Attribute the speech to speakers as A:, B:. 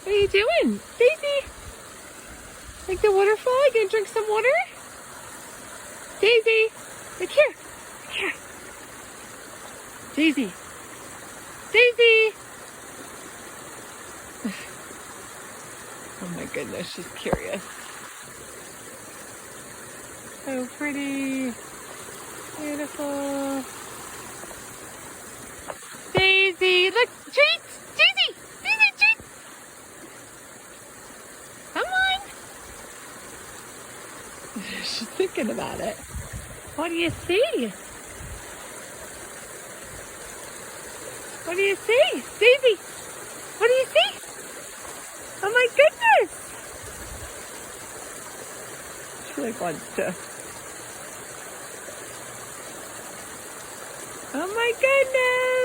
A: What are you doing? Daisy? Like the waterfall? You gonna drink some water? Daisy! Look here! Look here! Daisy! Daisy! Oh my goodness, she's curious. So pretty. Beautiful. Daisy! Look! Treats! Daisy! Daisy! Treats! Come on! She's thinking about it. What do you see? What do you see? Daisy! What do you see? Oh my goodness! She like wants to. Oh my goodness!